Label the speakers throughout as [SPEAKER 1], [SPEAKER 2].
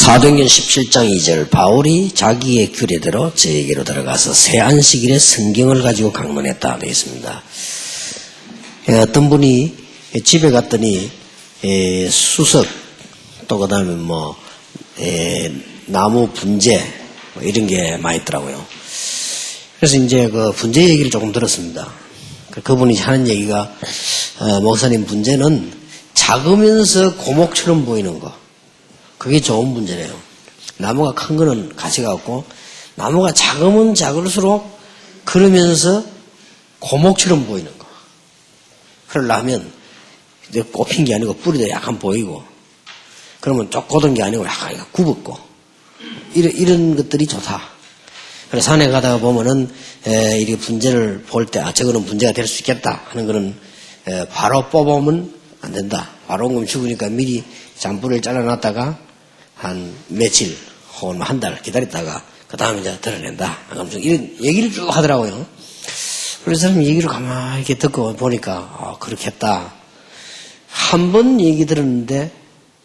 [SPEAKER 1] 사도행전 17장 2절 바울이 자기의 규례대로 저에게로 들어가서 새 안식일에 성경을 가지고 강론했다 되어 있습니다. 어떤 분이 집에 갔더니 수석 또 그다음에 나무 분재 이런 게 많이 있더라고요. 그래서 이제 그 분재 얘기를 조금 들었습니다. 그분이 하는 얘기가 목사님 분재는 작으면서 고목처럼 보이는 거 그게 좋은 분재래요. 나무가 큰 거는 가치가 없고 나무가 작으면 작을수록 그러면서 고목처럼 보이는 거. 그러려면 꼽힌 게 아니고 뿌리도 약간 보이고 그러면 쪽 꽂은 게 아니고 약간 굽었고 이런 것들이 좋다. 그래서 산에 가다가 보면은 이렇게 분재를 볼 때 저거는 분재가 될 수 있겠다 하는 거는 바로 뽑으면 안 된다. 바로 온 거면 죽으니까 미리 잔뿌리를 잘라놨다가 한 며칠 혹은 한 달 기다렸다가 그 다음에 이제 드러낸다. 이런 얘기를 쭉 하더라고요. 그래서 사람이 얘기를 가만히 이렇게 듣고 보니까 그렇겠다. 한 번 얘기 들었는데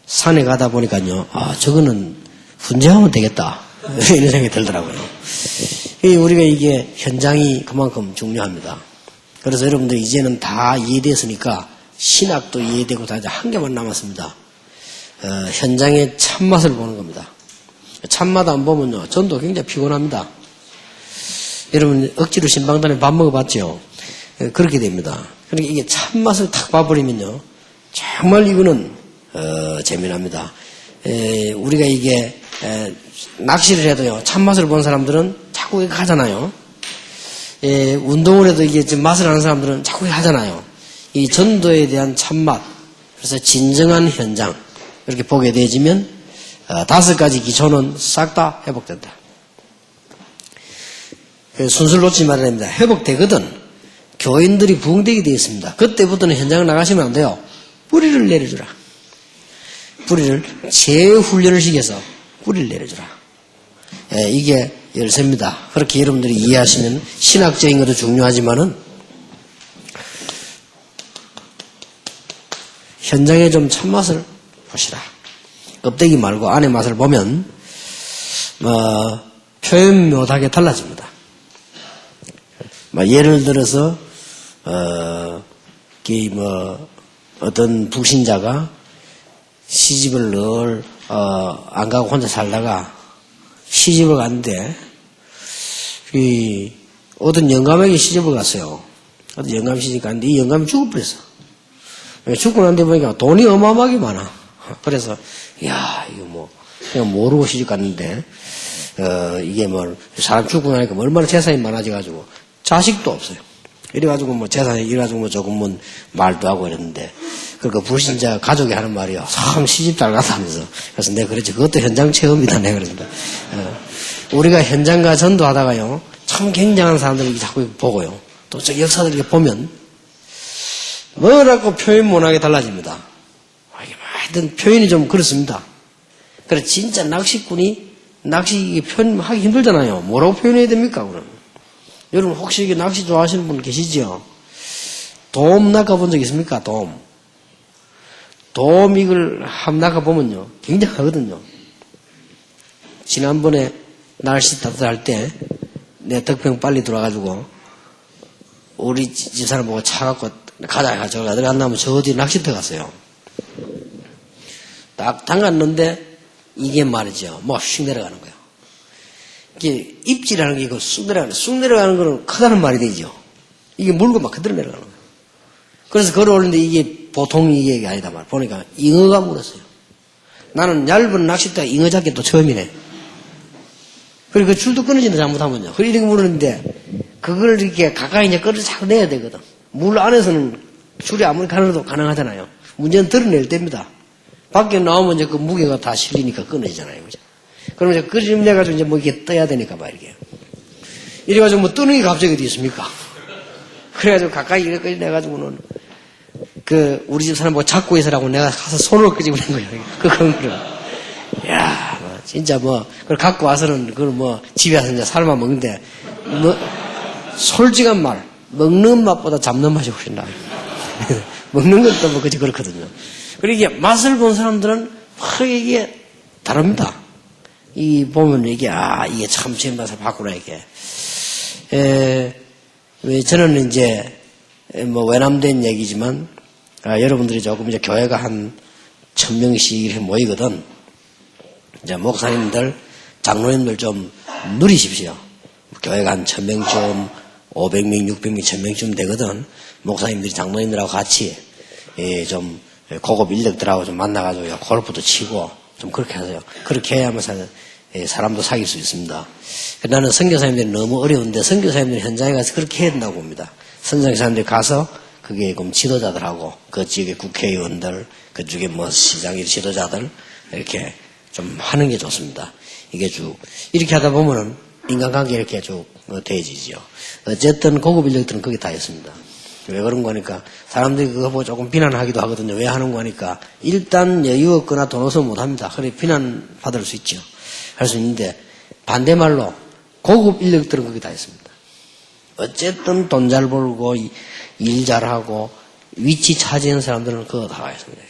[SPEAKER 1] 산에 가다 보니까요. 저거는 분재하면 되겠다. 이런 생각이 들더라고요. 우리가 이게 현장이 그만큼 중요합니다. 그래서 여러분들 이제는 다 이해됐으니까 신학도 이해되고 다 이제 한 개만 남았습니다. 현장의 참맛을 보는 겁니다. 참맛 안 보면요. 전도 굉장히 피곤합니다. 여러분 억지로 신방단에 밥 먹어봤죠? 그렇게 됩니다. 그러니까 이게 참맛을 탁 봐버리면요. 정말 이거는 재미납니다. 우리가 이게 낚시를 해도요. 참맛을 본 사람들은 자꾸 이렇게 하잖아요. 운동을 해도 이게 지금 맛을 아는 사람들은 자꾸 이렇게 하잖아요. 이 전도에 대한 참맛, 그래서 진정한 현장 이렇게 보게 되어지면 5가지 기초는 싹 다 회복된다. 순서를 놓치지 말아야 됩니다. 회복되거든 교인들이 부흥되게 되어 있습니다. 그때부터는 현장을 나가시면 안 돼요. 뿌리를 내려주라. 뿌리를 재훈련을 시켜서 뿌리를 내려주라. 이게 열쇠입니다. 그렇게 여러분들이 이해하시면 신학적인 것도 중요하지만은 현장에 좀 참맛을 보시라. 껍데기 말고 안의 맛을 보면 표현 묘하게 달라집니다. 예를 들어서 어떤 불신자가 시집을 늘 안 가고 혼자 살다가 시집을 갔는데 어떤 영감에게 시집을 갔어요. 어떤 영감 시집 갔는데 이 영감이 죽어버렸어. 죽고 난 데 보니까 돈이 어마어마하게 많아. 그래서 이거 그냥 모르고 시집 갔는데 이게 사람 죽고 나니까 얼마나 재산이 많아져가지고 자식도 없어요. 이래가지고 재산이 이래가지고 조금 말도 하고 이랬는데 그러니까 불신자 가족이 하는 말이요. 참 시집 잘 갔다 하면서. 그래서 내가 그랬지. 그것도 현장 체험이다. 내가 그랬습니다. 우리가 현장과 전도하다가요. 참 굉장한 사람들을 자꾸 보고요. 또 저 역사들 이렇게 보면 뭐라고 표현 못하게 달라집니다. 하여튼 표현이 좀 그렇습니다. 그래 진짜 낚시꾼이 낚시 표현하기 힘들잖아요. 뭐라고 표현해야 됩니까? 그럼 여러분 혹시 이게 낚시 좋아하시는 분 계시죠? 돔 낚아본 적 있습니까? 돔 이걸 한번 낚아보면요. 굉장하거든요. 지난번에 날씨 따뜻할 때 내 덕평 빨리 들어와가지고 우리 집사람 보고 차 갖고 가자 저가 들어간다면 저 어디 낚시터 갔어요. 딱 담갔는데 이게 말이죠. 쑥 내려가는 거예요. 이게 입질하는 게 이거 쑥 내려가는 거는 크다는 말이 되죠. 이게 물고 막 그대로 내려가는 거예요. 그래서 걸어오는데 이게 보통 이게 아니다 말. 보니까 잉어가 물었어요. 나는 얇은 낚싯대가 잉어 잡기 또 처음이네. 그리고 그 줄도 끊어진다 잘못하면요. 그리고 이렇게 물었는데 그걸 이렇게 가까이 이제 끌어서 자꾸 내야 되거든. 물 안에서는 줄이 아무리 가늘어도 가능하잖아요. 문제는 드러낼 때입니다. 밖에 나오면 이제 그 무게가 다 실리니까 끊어지잖아요. 그죠? 그러면 이제 끄집내가지고 이제 이게 떠야 되니까 말이에요. 이래가지고 뜨는 게 갑자기 어디 있습니까? 그래가지고 가까이 이렇게 끄집내가지고는 우리 집 사람 잡고 있으라고 내가 가서 손으로 끄집어낸 거예요. 그런 거를. 이야, 진짜 그걸 갖고 와서는 그걸 집에 와서 이제 삶아 먹는데, 솔직한 말, 먹는 맛보다 잡는 맛이 훨씬 나아요. 먹는 것도 그렇거든요. 그리고 이게 맛을 본 사람들은 이게 다릅니다. 이 보면 이게 참 지은맛을 바꾸라 이게. 왜 저는 이제 뭐 외람된 얘기지만 여러분들이 조금 이제 교회가 한 1000명씩 이렇게 모이거든. 이제 목사님들, 장로님들 좀 누리십시오. 교회가 한 1000명쯤, 500명, 600명, 1000명쯤 되거든. 목사님들이 장로님들하고 같이 좀 고급 인력들하고 좀 만나가지고 골프도 치고 좀 그렇게 하세요. 그렇게 해야만 사람도 사귈 수 있습니다. 나는 선교사님들이 너무 어려운데 선교사님들이 현장에 가서 그렇게 해야 된다고 봅니다. 선교사님들이 가서 그게 그럼 지도자들하고 그 지역의 국회의원들, 그쪽에 뭐 시장의 지도자들 이렇게 좀 하는 게 좋습니다. 이게 쭉 이렇게 하다 보면은 인간관계 이렇게 쭉 대해지죠. 어쨌든 고급 인력들은 그게 다 있습니다. 왜 그런 거니까 사람들이 그거 보고 조금 비난하기도 하거든요. 왜 하는 거니까 일단 여유 없거나 돈 없어서 못합니다. 그래 비난받을 수 있죠. 할 수 있는데 반대말로 고급 인력들은 그게 다 있습니다. 어쨌든 돈 잘 벌고 일 잘하고 위치 차지하는 사람들은 그거 다 있습니다.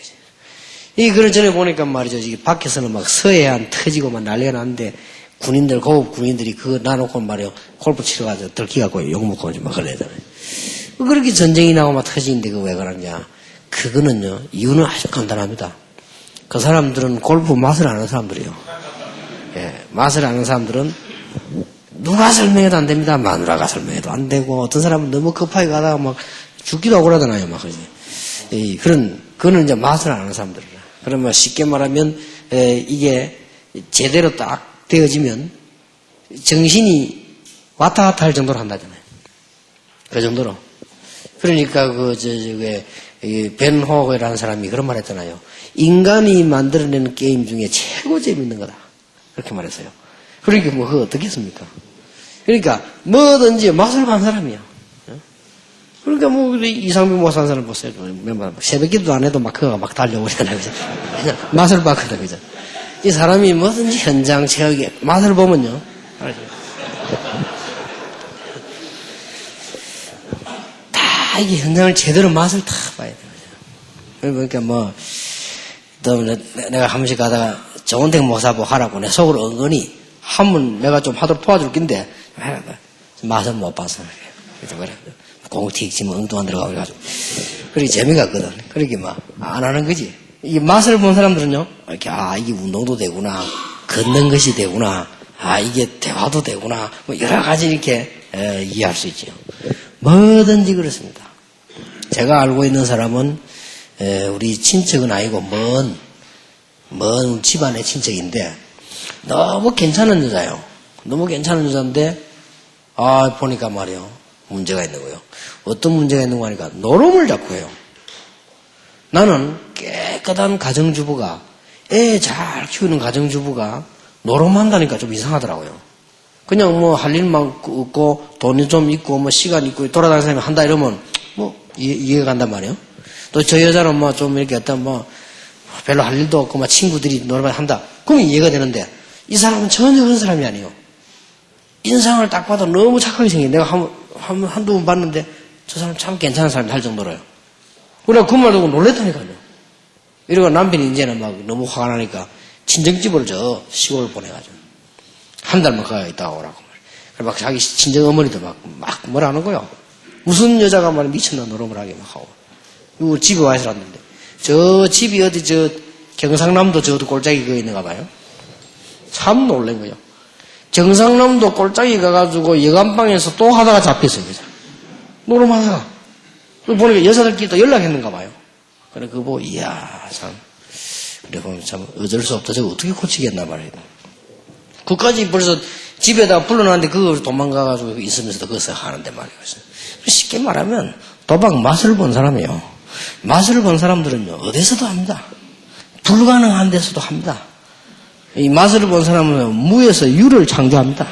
[SPEAKER 1] 그걸 전에 보니까 말이죠. 밖에서는 막 서해안 터지고 막 난리가 났는데 군인들, 고급 군인들이 그거 놔놓고 말이요. 골프 치러 가서 들키갖고 욕먹고 막 그러잖아요. 그렇게 전쟁이 나고 막 터지는데 그거 왜 그러냐. 그거는요, 이유는 아주 간단합니다. 그 사람들은 골프 맛을 아는 사람들이에요. 예, 맛을 아는 사람들은 누가 설명해도 안 됩니다. 마누라가 설명해도 안 되고, 어떤 사람은 너무 급하게 가다가 막 죽기도 하고 그러잖아요. 막, 그거는 이제 맛을 아는 사람들이라. 그러면 쉽게 말하면, 이게 제대로 딱 되어지면 정신이 왔다 갔다 할 정도로 한다잖아요. 그 정도로. 그러니까 벤 호거라는 사람이 그런 말 했잖아요. 인간이 만들어내는 게임 중에 최고 재밌는 거다. 그렇게 말했어요. 그러니까 뭐 그거 어떻겠습니까? 그러니까 뭐든지 맛을 본 사람이야. 그러니까 뭐 이상민 목사 한 사람 보세요. 새벽기도 안 해도 막 그거가 막 달려오잖아요. 그죠? 그냥 맛을 봤거든. 그죠? 이 사람이 뭐든지 현장 체험에 맛을 보면요. 다 이게 현장을 제대로 맛을 다 봐야 돼요. 그러니까 뭐 또 내가 한 번씩 가다가 정원택 목사 보고 하라고 내 속으로 은근히 한번 내가 좀 하도록 도와줄 낀데 맛을 못 봐서 그래. 공틱 지금 엉뚱한 데로 가가지고 그렇게 재미가 없거든. 그렇게 막 안 하는 거지. 이 맛을 본 사람들은요, 이렇게 이게 운동도 되구나, 걷는 것이 되구나, 이게 대화도 되구나, 뭐 여러 가지 이렇게 이해할 수 있죠. 뭐든지 그렇습니다. 제가 알고 있는 사람은 우리 친척은 아니고 먼 집안의 친척인데 너무 괜찮은 여자예요. 너무 괜찮은 여자인데 보니까 말이에요. 문제가 있는 거예요. 어떤 문제가 있는 거 하니까 노름을 자꾸 해요. 나는 깨끗한 가정주부가 애 잘 키우는 가정주부가 노름한다니까 좀 이상하더라고요. 그냥 뭐 할 일만 없고 돈이 좀 있고 뭐 시간 있고 돌아다니는 사람이 한다 이러면 뭐 이해가 간단 말이에요. 또 저 여자는 뭐 좀 이렇게 어떤 뭐 별로 할 일도 없고 막 친구들이 노름을 한다. 그러면 이해가 되는데 이 사람은 전혀 그런 사람이 아니에요. 인상을 딱 봐도 너무 착하게 생긴. 내가 한두 번 봤는데 저 사람 참 괜찮은 사람이 할 정도로요. 그래 그 말 듣고 놀랬다니까요. 이러고 남편이 이제는 막 너무 화가 나니까 친정집을 저 시골 보내가지고 한 달만 가야 있다가 오라고 말이야. 그래 막 자기 친정 어머니도 막 뭐라 하는 거요. 무슨 여자가 말 미쳤나 노름을 하게 막 하고. 이거 집에 와서 왔는데 저 집이 어디 저 경상남도 저도 골짜기 그거 있는가 봐요. 참 놀란 거요. 경상남도 골짜기 가가지고 여간방에서 또 하다가 잡혔어요. 그죠? 노름하다가. 보니까 여자들끼리 또 연락했는가 봐요. 그래, 그거 보고, 이야, 참. 그래, 보면 참, 어쩔 수 없다. 저거 어떻게 고치겠나 말이에요. 그까지 벌써 집에다 불러놨는데 그걸 도망가가지고 있으면서도 그것을 하는데 말이에요. 쉽게 말하면 도박 맛을 본 사람이에요. 맛을 본 사람들은요, 어디서도 합니다. 불가능한 데서도 합니다. 이 맛을 본 사람은 무에서 유를 창조합니다.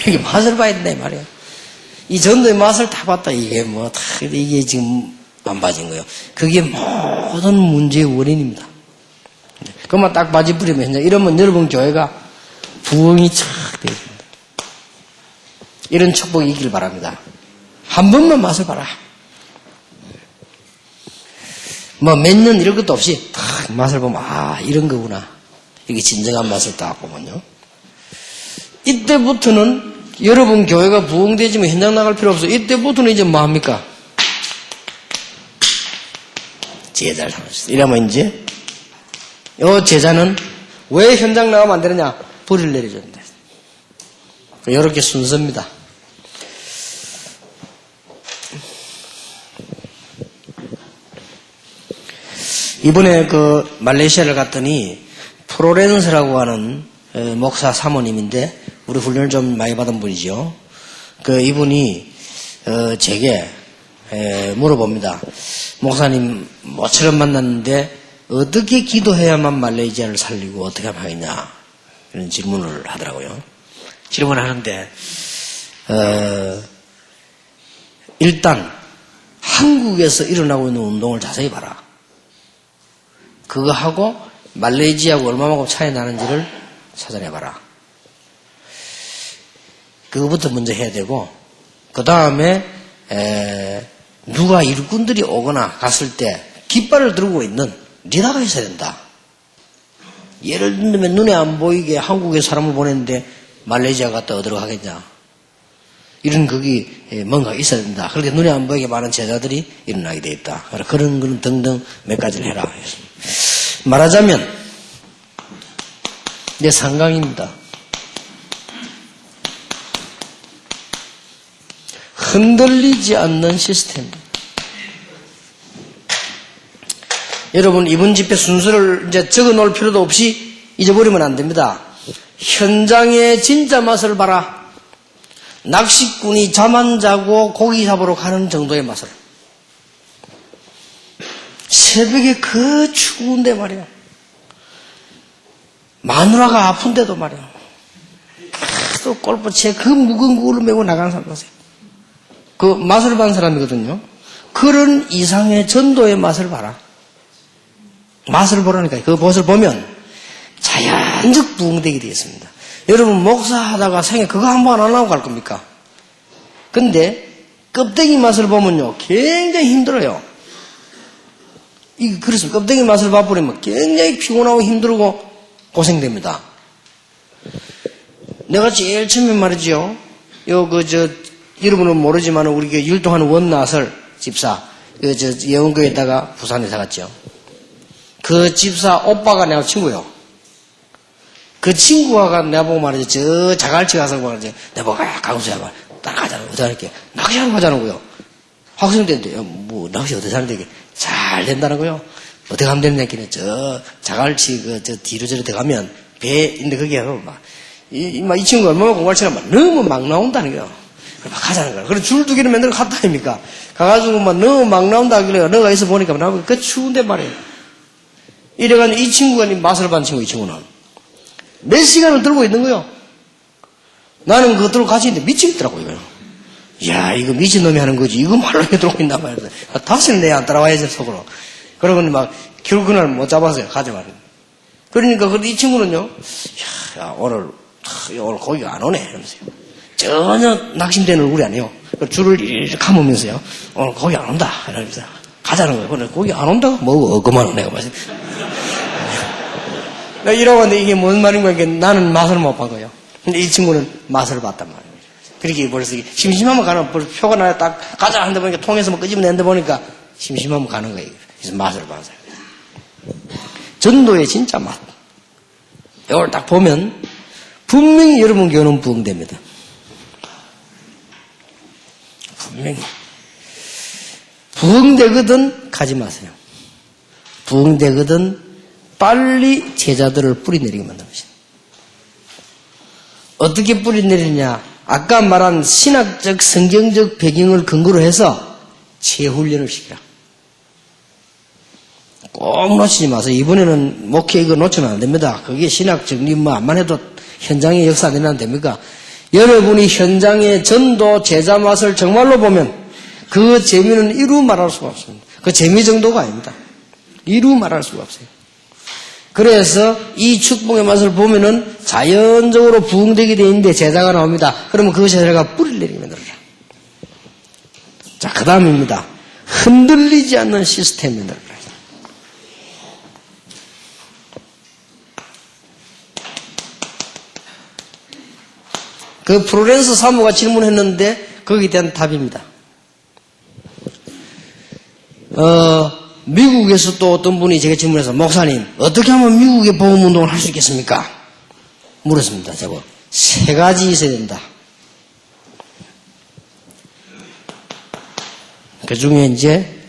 [SPEAKER 1] 이게 맛을 봐야 된다, 이 말이에요. 이 전도의 맛을 다 봤다. 이게 뭐, 이게 지금 안 빠진 거예요. 그게 모든 문제의 원인입니다. 그것만 딱 바지 뿌리면, 이러면 여러분 교회가 부흥이 착 되어 있습니다. 이런 축복이 있기를 바랍니다. 한 번만 맛을 봐라. 뭐 몇 년 이런 것도 없이 딱 맛을 보면 이런 거구나. 이게 진정한 맛을 딱 보면요. 이때부터는 여러분 교회가 부흥되지면 현장 나갈 필요 없어요. 이때부터는 이제 뭐 합니까? 제자를 삼으셨어요. 이러면 이제 이 제자는 왜 현장 나가면 안 되느냐? 불을 내려준다. 이렇게 순서입니다. 이번에 그 말레이시아를 갔더니 프로렌스라고 하는 목사 사모님인데 우리 훈련을 좀 많이 받은 분이죠. 그 이분이 제게 물어봅니다. 목사님 모처럼 만났는데 어떻게 기도해야만 말레이시아를 살리고 어떻게 하면 하겠냐 이런 질문을 하더라고요. 질문을 하는데 일단 한국에서 일어나고 있는 운동을 자세히 봐라. 그거 하고 말레이시아하고 얼마만큼 차이 나는지를 찾아내봐라. 그거부터 먼저 해야 되고 그 다음에 누가 일꾼들이 오거나 갔을 때 깃발을 들고 있는 리더가 있어야 된다. 예를 들면 눈에 안 보이게 한국에 사람을 보냈는데 말레이시아 갔다 어디로 가겠냐. 이런 거기 뭔가 있어야 된다. 그런데 눈에 안 보이게 많은 제자들이 일어나게 돼 있다. 그런 거는 등등 몇 가지를 해라. 말하자면 내 상강입니다. 흔들리지 않는 시스템. 여러분 이번 집회 순서를 이제 적어 놓을 필요도 없이 잊어버리면 안 됩니다. 현장의 진짜 맛을 봐라. 낚시꾼이 잠 안 자고 고기 잡으러 가는 정도의 맛을. 새벽에 그 추운데 말이야. 마누라가 아픈데도 말이야. 또 골프채 그 무거운 거를 메고 나가는 사람 보세요. 그 맛을 본 사람이거든요. 그런 이상의 전도의 맛을 봐라. 맛을 보라니까. 그 맛을 보면 자연적 부흥되게 되겠습니다. 여러분 목사하다가 생애 그거 한 번 안 하고 갈 겁니까? 근데 껍데기 맛을 보면요 굉장히 힘들어요. 그래서 껍데기 맛을 봐버리면 굉장히 피곤하고 힘들고 고생됩니다. 내가 제일 처음에 말이죠. 여러분은 모르지만 우리 율동하는 원나설 집사 예원교에다가 부산에 사갔죠. 그 집사 오빠가 내가 친구요. 그 친구가 내가 보고 말이죠. 저 자갈치 가서 말이죠. 내가 보고 강수야 딱 가자는 거. 어떻게 할게. 낚시하러 가자는 거요. 학생 때인데 뭐 낚시 어떻게 하는데 이게 잘 된다는 거요. 어떻게 하면 되느냐 했더니 저 자갈치 저 뒤로 저리 들어가면 배 있는데 거기에 이 친구가 얼마나 공부할 치면 너무 막 나온다는 거요. 막 가자는 거야. 그래서 줄 두 개를 맨날 갔다 아닙니까? 가가지고 막 너무 막 나온다 하길래 너가 있어 보니까 나보고 그 추운데 말이에요. 이래가지고 이 친구가 맛을 본 친구 이 친구는 몇 시간을 들고 있는 거요. 나는 그거 들고 같이 있는데 미치겠더라고요. 이거. 야 이거 미친놈이 하는 거지. 이거 말로 들고 있나 봐요. 다시는 내가 안 따라와야지 속으로. 그러고 막 결국 그날 못 잡았어요. 가져가는. 그러니까 이 친구는요. 야 오늘 거기가 안 오네 이러면서요. 전혀 낙심되는 얼굴이 아니에요. 줄을 이렇게 감으면서요. 오늘 거기 안 온다 이러면서 가자는 거예요. 근데 거기 안 온다고 뭐 그만 내가 말이야. 이러고 있는데 이게 뭔 말인가 이게 나는 맛을 못 본 거예요. 근데 이 친구는 맛을 봤단 말이에요. 그렇게 벌써 심심하면 가는 표가 나야 딱 가자 하는데 보니까 통에서 뭐 끄집어내는데 보니까 심심하면 가는 거예요. 그래서 맛을 봤어요. 전도의 진짜 맛. 이걸 딱 보면 분명히 여러분 교회는 부흥됩니다. 분명히. 부흥되거든 가지 마세요. 부흥되거든 빨리 제자들을 뿌리내리게 만드는 것입니다. 어떻게 뿌리내리냐? 아까 말한 신학적 성경적 배경을 근거로 해서 재훈련을 시키라. 꼭 놓치지 마세요. 이번에는 목회 이거 놓치면 안 됩니다. 그게 신학 정리 안만 해도 현장의 역사 안 되면 안 됩니까? 여러분이 현장의 전도 제자 맛을 정말로 보면 그 재미는 이루 말할 수가 없습니다. 그 재미 정도가 아닙니다. 이루 말할 수가 없어요. 그래서 이 축복의 맛을 보면은 자연적으로 부흥되게 되어 있는데 제자가 나옵니다. 그러면 그 제자가 뿌리를 내리게 만들어라. 자, 그 다음입니다. 흔들리지 않는 시스템을 만들어라. 그 프로랜서 사모가 질문했는데 거기에 대한 답입니다. 미국에서 또 어떤 분이 제가 질문해서 목사님 어떻게 하면 미국의 보험운동을 할 수 있겠습니까? 물었습니다. 제가 세 가지 있어야 된다. 그 중에 이제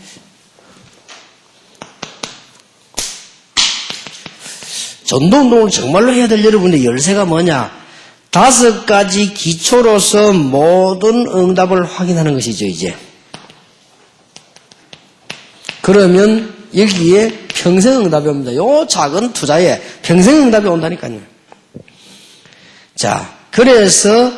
[SPEAKER 1] 전도운동을 정말로 해야 될 여러분의 열쇠가 뭐냐? 5가지 기초로서 모든 응답을 확인하는 것이죠, 이제. 그러면 여기에 평생 응답이 옵니다. 요 작은 투자에 평생 응답이 온다니까요. 자, 그래서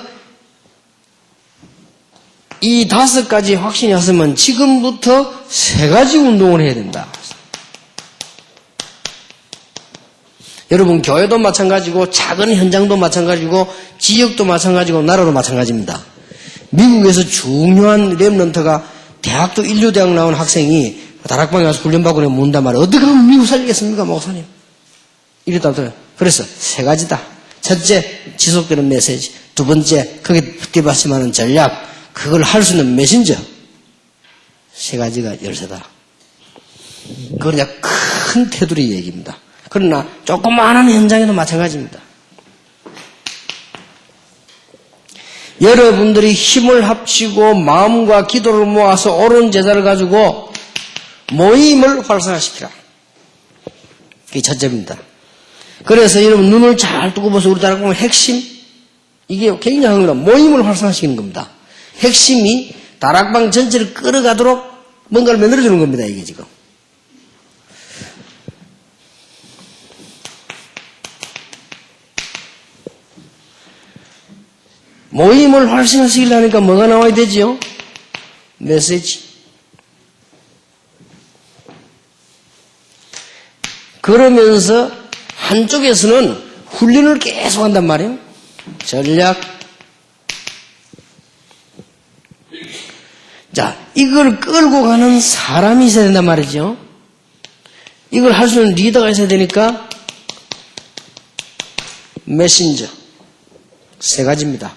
[SPEAKER 1] 이 5가지 확신이 왔으면 지금부터 3가지 운동을 해야 된다. 여러분 교회도 마찬가지고 작은 현장도 마찬가지고 지역도 마찬가지고 나라도 마찬가지입니다. 미국에서 중요한 랩런트가 대학도 인류대학 나온 학생이 다락방에 가서 훈련받고 묻는단 말이에요. 어떻게 하면 미국 살리겠습니까 목사님? 이랬다 하더라고요. 그래서 3가지다. 첫째, 지속되는 메시지. 2번째, 거기에 뒷받침하는 전략. 그걸 할 수 있는 메신저. 3가지가 열쇠다. 그건 그냥 큰 테두리 얘기입니다. 그러나 조그마한 현장에도 마찬가지입니다. 여러분들이 힘을 합치고 마음과 기도를 모아서 옳은 제자를 가지고 모임을 활성화시키라. 그게 첫째입니다. 그래서 여러분 눈을 잘 뜨고 보세요. 우리 다락방의 핵심, 이게 굉장히 모임을 활성화시키는 겁니다. 핵심이 다락방 전체를 끌어가도록 뭔가를 만들어주는 겁니다. 이게 지금. 모임을 활성화시키려니까 뭐가 나와야 되지요? 메시지. 그러면서 한쪽에서는 훈련을 계속 한단 말이에요. 전략. 자, 이걸 끌고 가는 사람이 있어야 된단 말이죠. 이걸 할 수 있는 리더가 있어야 되니까 메신저. 3가지입니다.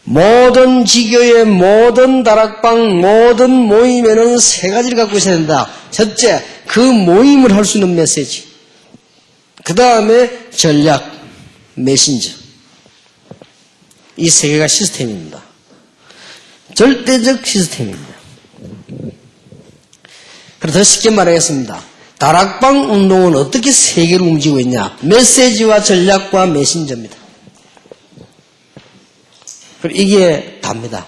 [SPEAKER 1] 모든 지교의 모든 다락방 모든 모임에는 3가지를 갖고 있어야 된다. 첫째, 그 모임을 할 수 있는 메시지. 그 다음에 전략, 메신저. 이 3개가 시스템입니다. 절대적 시스템입니다. 그래서 더 쉽게 말하겠습니다. 다락방 운동은 어떻게 3개를 움직이고 있냐? 메시지와 전략과 메신저입니다. 이게 답니다.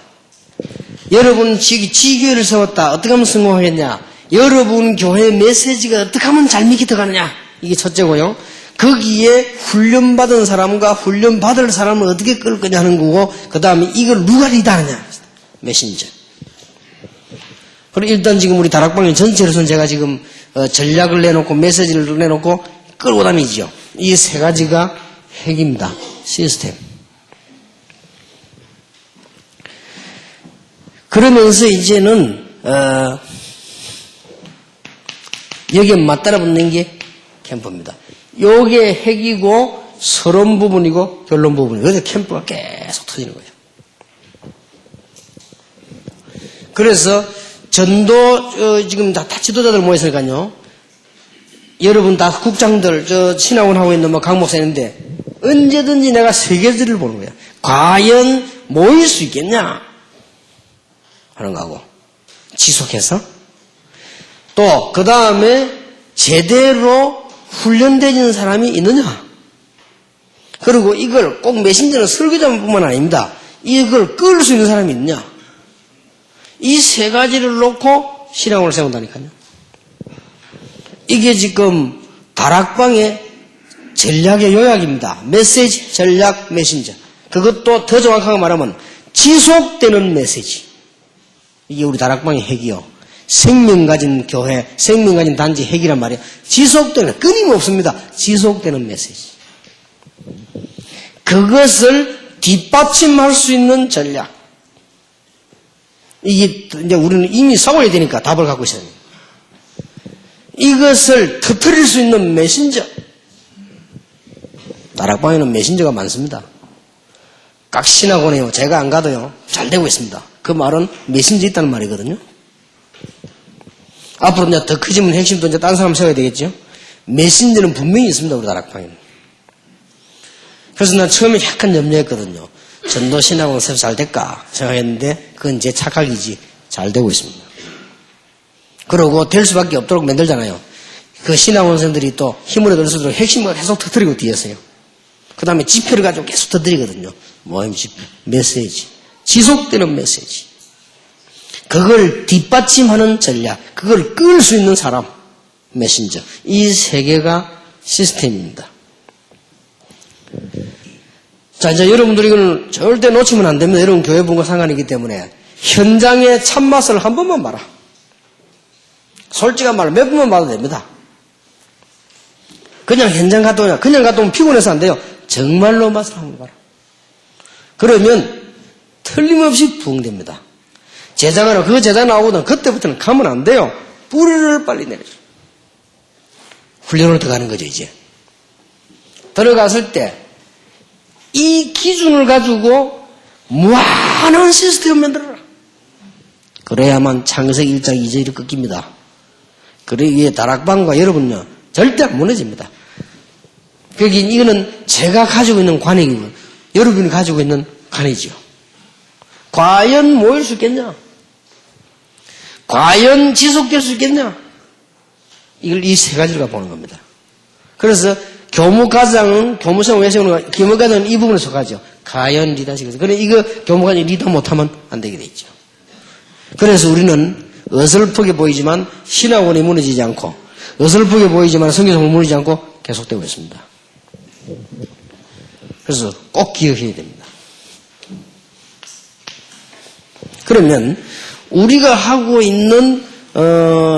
[SPEAKER 1] 여러분 지교회를 세웠다. 어떻게 하면 성공하겠냐? 여러분 교회 메시지가 어떻게 하면 잘 믿게 들어가느냐? 이게 첫째고요. 거기에 훈련받은 사람과 훈련받을 사람을 어떻게 끌 거냐 하는 거고, 그 다음에 이걸 누가 리드하느냐? 메신저. 그리고 일단 지금 우리 다락방의 전체로서는 제가 지금 전략을 내놓고 메시지를 내놓고 끌고 다니죠. 이 3가지가 핵입니다. 시스템. 그러면서 이제는 여기에 맞따라 붙는 게 캠프입니다. 요게 핵이고 서론 부분이고 결론 부분이고 그래서 캠프가 계속 터지는 거예요. 그래서 전도 지금 다 지도자들 모였으니까요. 여러분 다 국장들 신학원 하고 있는 강 목사인데 언제든지 내가 3가지를 보는 거야. 과연 모일 수 있겠냐 하는 거하고 지속해서 또 그 다음에 제대로 훈련되는 사람이 있느냐. 그리고 이걸 꼭 메신저는 설교자뿐만 아닙니다. 이걸 끌 수 있는 사람이 있느냐. 이 3가지를 놓고 신앙을 세운다니까요. 이게 지금 다락방의 전략의 요약입니다. 메시지, 전략, 메신저. 그것도 더 정확하게 말하면 지속되는 메시지. 이게 우리 다락방의 핵이요. 생명 가진 교회, 생명 가진 단지 핵이란 말이에요. 지속되는, 끊임없습니다. 지속되는 메시지. 그것을 뒷받침할 수 있는 전략. 이게 이제 우리는 이미 싸워야 되니까 답을 갖고 있어야 됩니다. 이것을 터뜨릴 수 있는 메신저. 다락방에는 메신저가 많습니다. 각 신학원에요. 제가 안 가도요. 잘 되고 있습니다. 그 말은 메신저 있다는 말이거든요. 앞으로 이제 더 커지면 핵심도 이제 딴 사람 세워야 되겠죠. 메신저는 분명히 있습니다. 우리 다락방에는. 그래서 난 처음에 약간 염려했거든요. 전도 신학원 새로 잘 될까 생각했는데 그건 제 착각이지 잘 되고 있습니다. 그러고 될 수밖에 없도록 만들잖아요. 그 신학원생들이 또 힘을 얻을 수 있도록 핵심을 계속 터뜨리고 뒤에서요. 그 다음에 지표를 가지고 계속 터뜨리거든요. 모임 지표, 메시지, 지속되는 메시지. 그걸 뒷받침하는 전략, 그걸 끌 수 있는 사람, 메신저. 이 세 개가 시스템입니다. 자, 이제 여러분들이 이걸 절대 놓치면 안 됩니다. 여러분 교회 분과 상관이기 때문에 현장의 참맛을 한 번만 봐라. 솔직한 말로 몇 번만 봐도 됩니다. 그냥 현장 갔다 오냐. 그냥 갔다 오면 피곤해서 안 돼요. 정말로 맛을 한번 봐라. 그러면 틀림없이 부흥됩니다. 제자가 그 제자 나오거든 그때부터는 가면 안 돼요. 뿌리를 빨리 내려줘. 훈련으로 들어가는 거죠. 이제 들어갔을 때 이 기준을 가지고 무한한 시스템을 만들어라. 그래야만 창세기 1장 2절이 꺾입니다. 그래 위에 다락방과 여러분요 절대 안 무너집니다. 이거는 제가 가지고 있는 관행이고 여러분이 가지고 있는 관행이죠. 과연 모일 수 있겠냐? 과연 지속될 수 있겠냐? 이걸 이 세 가지로 보는 겁니다. 그래서 교무과장은 교무생 왜 세우는 거? 교무과장은 이 부분에 속하죠. 과연 리더십에서. 그래 이거 교무과장이 리더 못하면 안 되게 돼 있죠. 그래서 우리는 어설프게 보이지만 신학원이 무너지지 않고 어설프게 보이지만 성경성을 무너지지 않고 계속되고 있습니다. 그래서 꼭 기억해야 됩니다. 그러면 우리가 하고 있는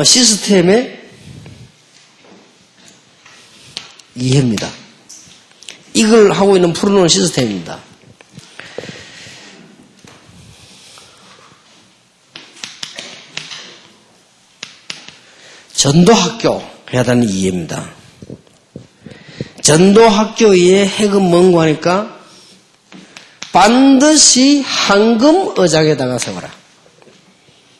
[SPEAKER 1] 시스템의 이해입니다. 이걸 하고 있는 풀어놓은 시스템입니다. 전도학교 해야 되는 이해입니다. 전도학교의 핵은 뭔가 하니까 반드시 황금의장에다가 세워라.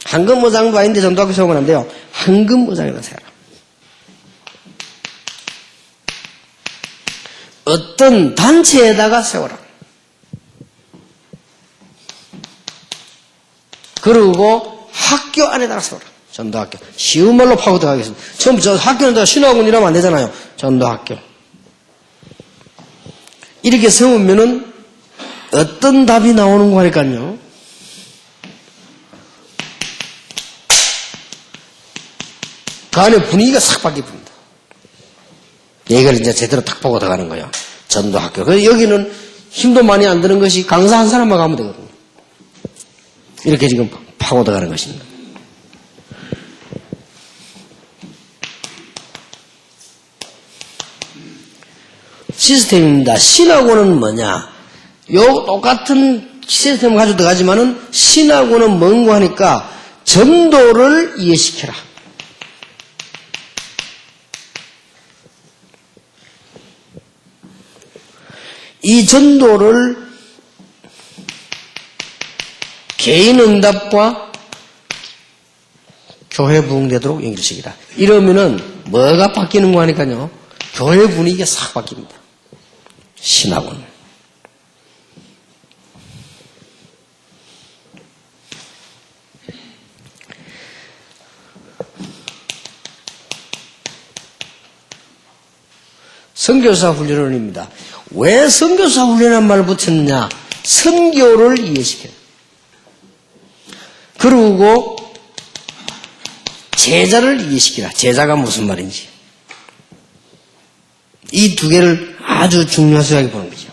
[SPEAKER 1] 황금의장도 아닌데 전도학교 세우면 안 돼요. 황금의장에다가 세워라. 어떤 단체에다가 세워라. 그리고 학교 안에다가 세워라. 전도학교. 쉬운 말로 파고 들어가겠습니다. 처음 저 학교는 신학원이라면 안 되잖아요. 전도학교. 이렇게 세우면은 어떤 답이 나오는 거니까요. 그 안에 분위기가 싹 바뀝니다. 이걸 이제 제대로 딱 보고 들어가는 거예요. 전도학교. 그래서 여기는 힘도 많이 안 드는 것이 강사 한 사람만 가면 되거든요. 이렇게 지금 파고 들어가는 것입니다. 시스템입니다. 신학원은 뭐냐? 요 똑같은 시스템을 가지고 들어가지만은 신학원은 뭔가 하니까 전도를 이해시켜라. 이 전도를 개인 응답과 교회 부흥되도록 연결시키라. 이러면은 뭐가 바뀌는 거 하니까요. 교회 분위기가 싹 바뀝니다. 신학원. 선교사 훈련원입니다. 왜 선교사 훈련한 말을 붙였느냐? 선교를 이해시켜요. 그리고 제자를 이해시키라. 제자가 무슨 말인지. 이 두 개를 아주 중요하게 보는 거죠.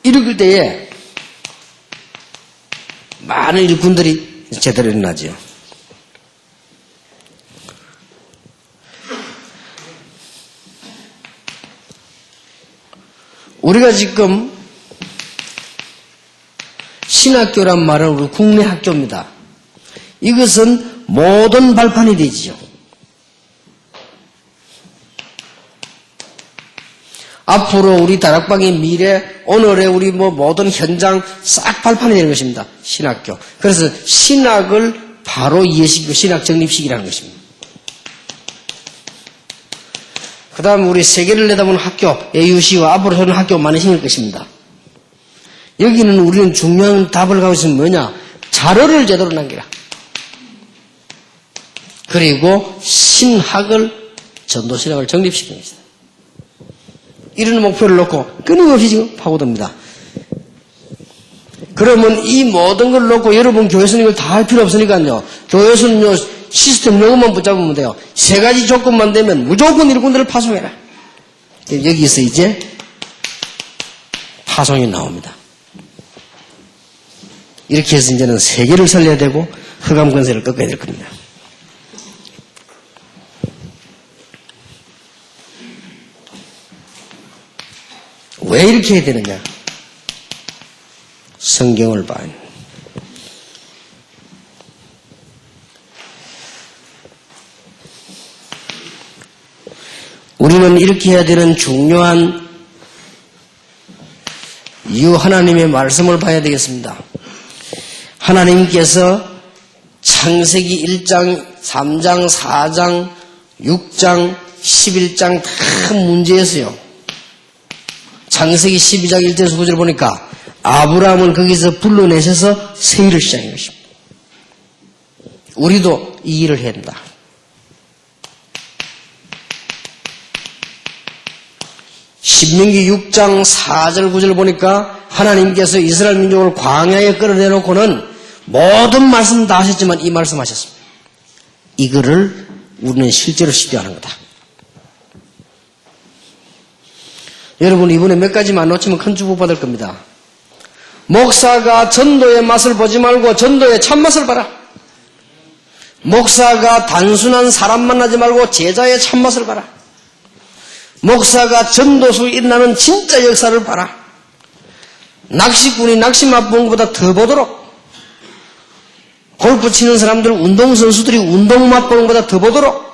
[SPEAKER 1] 이럴 때에 많은 일꾼들이 제대로 일어나죠. 우리가 지금 신학교란 말은 우리 국내 학교입니다. 이것은 모든 발판이 되지요. 앞으로 우리 다락방의 미래, 오늘의 우리 모든 현장 싹 발판이 되는 것입니다. 신학교. 그래서 신학을 바로 이해시키고 신학 정립식이라는 것입니다. 그 다음 우리 세계를 내다보는 학교, AUC와 앞으로 하는 학교 많이 생길 것입니다. 여기는 우리는 중요한 답을 가지고 있으면 뭐냐? 자료를 제대로 남기라. 그리고 신학을, 전도신학을 정립시키는 것이다. 이런 목표를 놓고 끊임없이 지금 파고듭니다. 그러면 이 모든 걸 놓고 여러분 교회에서는 이걸 다 할 필요 없으니까요. 교회에서는요, 시스템 요것만 붙잡으면 돼요. 세 가지 조건만 되면 무조건 일꾼들을 파송해라. 여기서 이제 파송이 나옵니다. 이렇게 해서 이제는 세계를 살려야 되고 흑암 권세를 꺾어야 될 겁니다. 왜 이렇게 해야 되느냐? 성경을 봐야 합니다. 우리는 이렇게 해야 되는 중요한 이유 하나님의 말씀을 봐야 되겠습니다. 하나님께서 창세기 1장, 3장, 4장, 6장, 11장 다 문제였어요. 창세기 12장 1절에서 9절 보니까 아브라함을 거기서 불러내셔서 세일을 시작한 것입니다. 우리도 이 일을 해야 된다. 신명기 6장 4절 9절 보니까 하나님께서 이스라엘 민족을 광야에 끌어내놓고는 모든 말씀 다 하셨지만 이 말씀 하셨습니다. 이거를 우리는 실제로 실현하는 거다. 여러분 이번에 몇 가지만 놓치면 큰 축복 받을 겁니다. 목사가 전도의 맛을 보지 말고 전도의 참맛을 봐라. 목사가 단순한 사람 만나지 말고 제자의 참맛을 봐라. 목사가 전도수 일어나는 진짜 역사를 봐라. 낚시꾼이 낚시 맛보는 것보다 더 보도록, 골프 치는 사람들, 운동선수들이 운동 맛보는 것보다 더 보도록,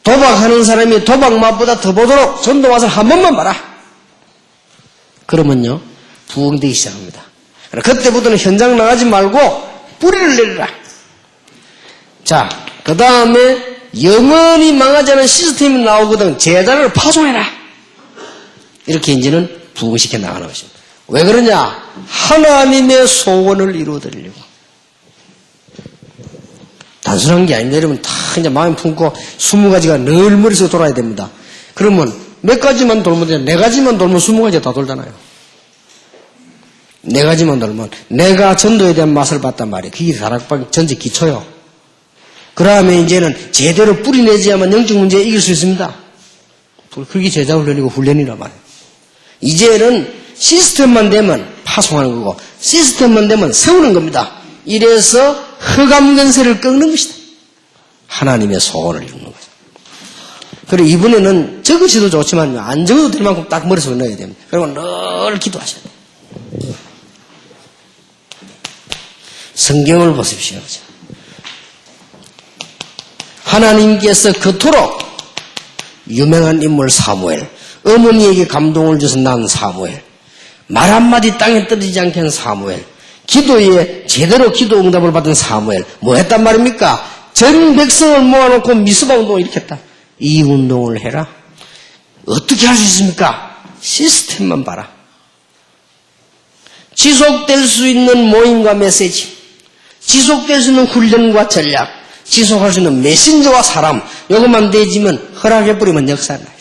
[SPEAKER 1] 도박하는 사람이 도박 맛보다 더 보도록 전도 맛을 한 번만 봐라. 그러면요 부흥되기 시작합니다. 그때부터는 현장 나가지 말고 뿌리를 내리라. 자, 그 다음에 영원히 망하지 않은 시스템이 나오거든. 제자를 파송해라. 이렇게 이제는 부흥시켜 나가는 것입니다. 왜 그러냐? 하나님의 소원을 이루어드리려고. 단순한 게 아닌데 여러분 다 이제 마음 품고 20가지가 늘 머릿속에 돌아야 됩니다. 그러면 몇 가지만 돌면 돼. 4가지만 돌면 20가지가 다 돌잖아요. 4가지만 돌면 내가 전도에 대한 맛을 봤단 말이에요. 그게 다락방 전체 기초요. 그 다음에 이제는 제대로 뿌리내야만 영적 문제에 이길 수 있습니다. 그게 제자 훈련이고 훈련이란 말이에요. 이제는 시스템만 되면 파송하는 거고 시스템만 되면 세우는 겁니다. 이래서 흑암 권세를 꺾는 것이다. 하나님의 소원을 이루는 거죠. 그리고 이번에는 적으셔도 좋지만 안 적어도 될 만큼 딱 머릿속에 넣어야 됩니다. 그리고 늘 기도하셔야 돼요. 성경을 보십시오. 하나님께서 그토록 유명한 인물 사무엘, 어머니에게 감동을 줘서 낳은 사무엘, 말 한마디 땅에 떨어지지 않게 한 사무엘, 기도에 제대로 기도 응답을 받은 사무엘, 뭐 했단 말입니까? 전 백성을 모아놓고 미스바 운동을 일으켰다. 이 운동을 해라. 어떻게 할 수 있습니까? 시스템만 봐라. 지속될 수 있는 모임과 메시지, 지속될 수 있는 훈련과 전략, 지속할 수 있는 메신저와 사람, 이것만 되지면 허락해버리면 역사가 나요.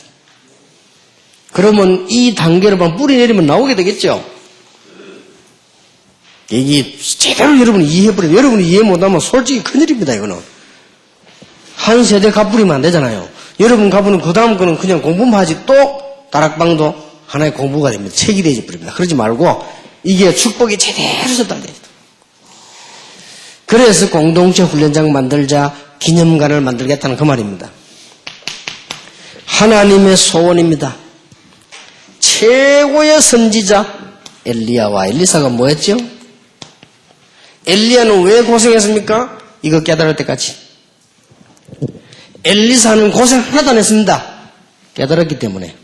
[SPEAKER 1] 그러면 이 단계로만 뿌리 내리면 나오게 되겠죠? 이게 제대로 여러분이 이해해버리면, 여러분이 이해 못하면 솔직히 큰일입니다, 이거는. 한 세대 가버리면 안 되잖아요. 여러분 가버리면 그 다음 거는 그냥 공부만 하지 또 다락방도 하나의 공부가 됩니다. 책이 되어버립니다. 그러지 말고 이게 축복이 제대로 전달돼요. 그래서 공동체 훈련장 만들자, 기념관을 만들겠다는 그 말입니다. 하나님의 소원입니다. 최고의 선지자 엘리야와 엘리사가 뭐였죠? 엘리야는 왜 고생했습니까? 이거 깨달을 때까지. 엘리사는 고생 하나도 안 했습니다. 깨달았기 때문에.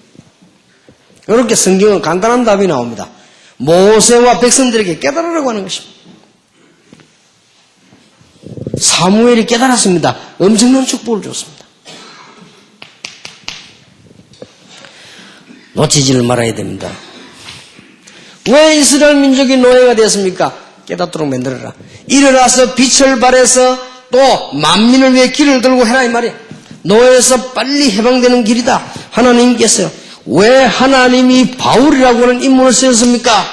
[SPEAKER 1] 이렇게 성경은 간단한 답이 나옵니다. 모세와 백성들에게 깨달으라고 하는 것입니다. 사무엘이 깨달았습니다. 엄청난 축복을 줬습니다. 놓치지를 말아야 됩니다. 왜 이스라엘 민족이 노예가 되었습니까? 깨닫도록 만들어라. 일어나서 빛을 발해서 또 만민을 위해 길을 들고 해라 이 말이에요. 노예에서 빨리 해방되는 길이다. 하나님께서 왜 하나님이 바울이라고 하는 인물을 쓰셨습니까?